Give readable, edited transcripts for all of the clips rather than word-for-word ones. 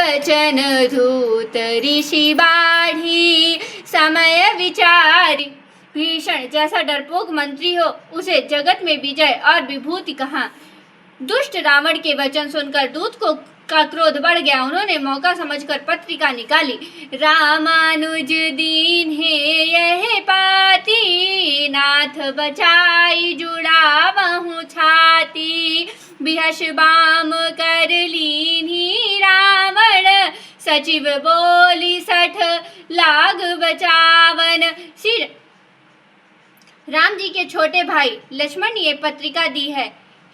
बचन धूत ऋषि बाढ़ी समय विचारी। भीषण जैसा डरपोक मंत्री हो, उसे जगत में विजय और विभूति कहाँ। दुष्ट रावण के वचन सुनकर दूत का क्रोध बढ़ गया। उन्होंने मौका समझकर पत्रिका निकाली। रामानुज दीन है यह पाती, नाथ बचाई जुड़ावहु छाती। बिहस बाम कर लीन्ही रावण, सचिव बोली सठ लाग बचावन। श्री राम जी के छोटे भाई लक्ष्मण ने ये पत्रिका दी है।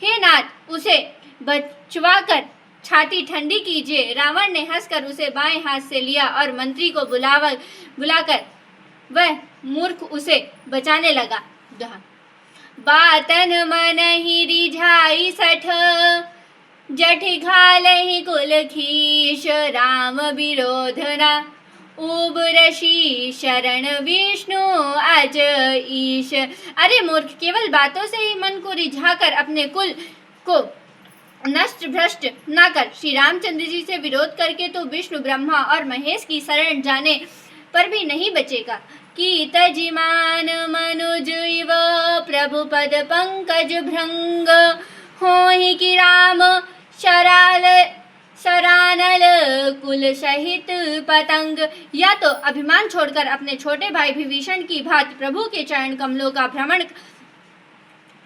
हे नाथ, उसे बचवाकर छाती ठंडी कीजिए। रावण ने हंसकर उसे बाएं हाथ से लिया और मंत्री को बुलाकर वह मूर्ख उसे बचाने लगा। बातन मन ही रिझाई सठ, जठ घालहि कुल खीश। राम विरोधना उब ऋषि, शरण विष्णु अज ईश। अरे मूर्ख, केवल बातों से ही मन को रिझाकर अपने कुल को नष्ट भ्रष्ट न कर। श्री रामचंद्र जी से विरोध करके तो विष्णु ब्रह्मा और महेश की शरण जाने पर भी नहीं बचेगा। की तजिमान मनुज इव, प्रभु पद पंकज भृंग। होहि कि राम सरानल कुल सहित पतंग। या तो अभिमान छोड़कर अपने छोटे भाई विभीषण की भांति प्रभु के चरण कमलों का भ्रमण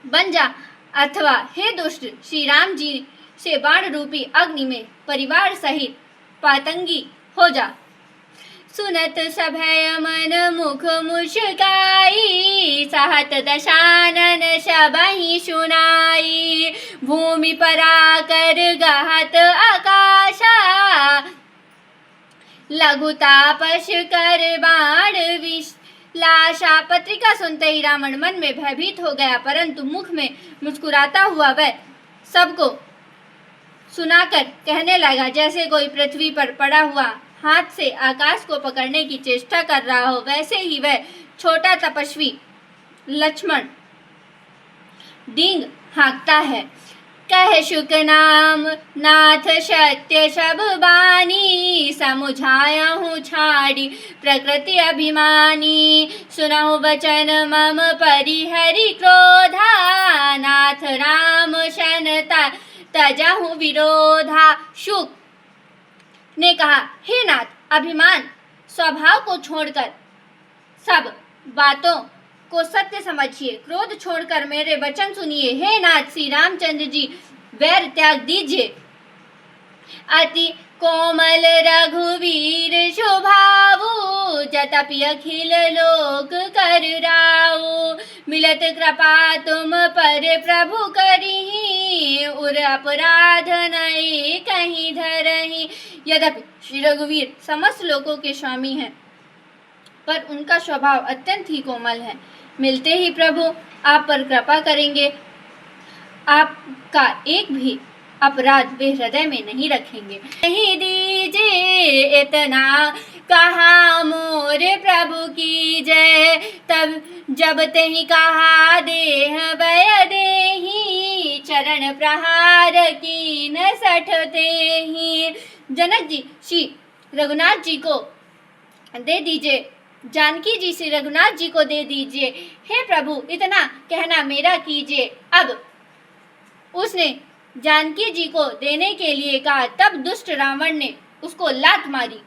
बन जा, अथवा हे दुष्ट, श्री राम जी से बाण रूपी अग्नि में परिवार सहित पातंगी हो जा। सुनत सभय मन मुख मुस्काई, सहत दशानन सबहि सुनाई। भूमि पराकर गहत आकाशा, लघु तापस कर बाण विलासा। पत्रिका सुनते ही रावण मन में भयभीत हो गया, परंतु मुख में मुस्कुराता हुआ वह सबको सुनाकर कहने लगा, जैसे कोई पृथ्वी पर पड़ा हुआ हाथ से आकाश को पकड़ने की चेष्टा कर रहा हो, वैसे ही वह छोटा तपस्वी लक्ष्मण डींग हाँकता है। कह शुक नाम नाथ सत्य सब बानी, समुझाया हूँ छाड़ी प्रकृति अभिमानी। सुनहु वचन मम परिहरि क्रोधा, नाथ राम शन तजहु विरोधा। शुक ने कहा, हे नाथ, अभिमान स्वभाव को छोड़कर सब बातों को सत्य समझिए। क्रोध छोड़कर मेरे वचन सुनिए। हे नाथ, श्री रामचंद्र जी वैर त्याग दीजिए। अति कोमल रघुवीर स्वभावु, जतपि अखिल लोक कर राऊ। मिलत कृपा तुम पर प्रभु करिहि, उर अपराध नहीं कहीं धरहि। यद्यपि श्री रघुवीर समस्त लोकों के स्वामी हैं, पर उनका स्वभाव अत्यंत ही कोमल है। मिलते ही प्रभु आप पर कृपा करेंगे, आपका एक भी अपराध वे हृदय में नहीं रखेंगे। नहीं दीजिए इतना कहा मोर प्रभु की जय, तब जब तेहि कहा देह वय देहि। चरण प्रहार कीन सठ तेहि। जनक जी श्री रघुनाथ जी को दे दीजिए, जानकी जी श्री रघुनाथ जी को दे दीजिए। हे प्रभु, इतना कहना मेरा कीजिए। अब उसने जानकी जी को देने के लिए कहा, तब दुष्ट रावण ने उसको लात मारी।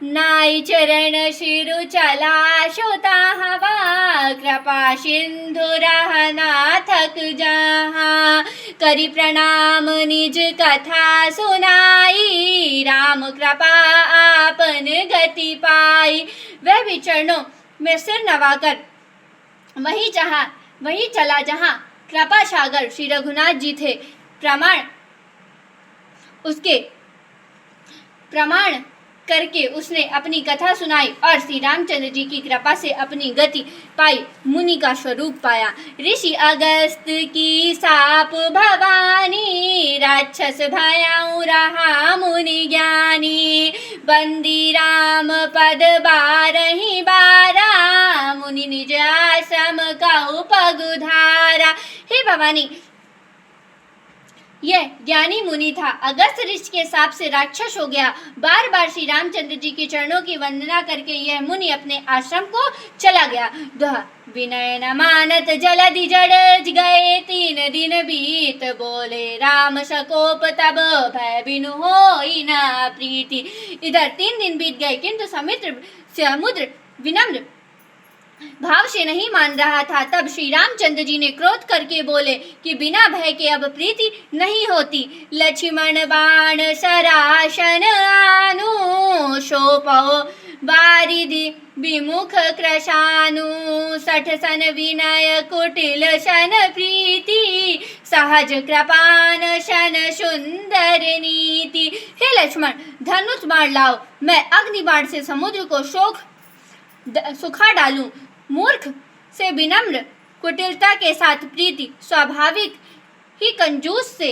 नाई चरण शिरु चला शोता हवा, कृपा सिंधु रहना थक जहाँ। करी प्रणाम निज कथा सुनाई, राम कृपा आपन गति पाई। वह भी चरणों में सिर नवाकर वही चला जहाँ कृपा सागर श्री रघुनाथ जी थे। प्रमाण करके उसने अपनी कथा सुनाई और श्री रामचंद्र जी की कृपा से अपनी गति पाई, मुनि का स्वरूप पाया। ऋषि अगस्त की साप भवानी, राक्षस भयाऊ रहा मुनि ज्ञानी। बंदी राम पद बारहि बारा, मुनि निज आश्रम कहु पगुधारा। हे भवानी, यह ज्ञानी मुनि था। अगस्त ऋषि के शाप से राक्षस हो गया। बार बार श्री रामचंद्र जी के चरणों की वंदना करके यह मुनि अपने आश्रम को चला गया। दोहा। विनय न मानत जलधि जड़ गए 3 दिन बीत, बोले राम सकोप तब भय बिनु होई न प्रीति। इधर 3 दिन बीत गए किंतु समुद्र विनम्र भाव से नहीं मान रहा था। तब श्री रामचंद्र जी ने क्रोध करके बोले कि बिना भय के अब प्रीति नहीं होती। लक्ष्मण बाण सरासन आनु, शोपो वारिधि विमुख कृशानु, 60 सन विनय कुटिल सन प्रीति, सहज कृपान सन सुंदर नीति। हे लक्ष्मण, धनुष बाण लाओ, मैं अग्नि बाण से समुद्र को सुखा डालूं। मूर्ख से विनम्र कुटिलता के साथ प्रीति, स्वाभाविक ही कंजूस से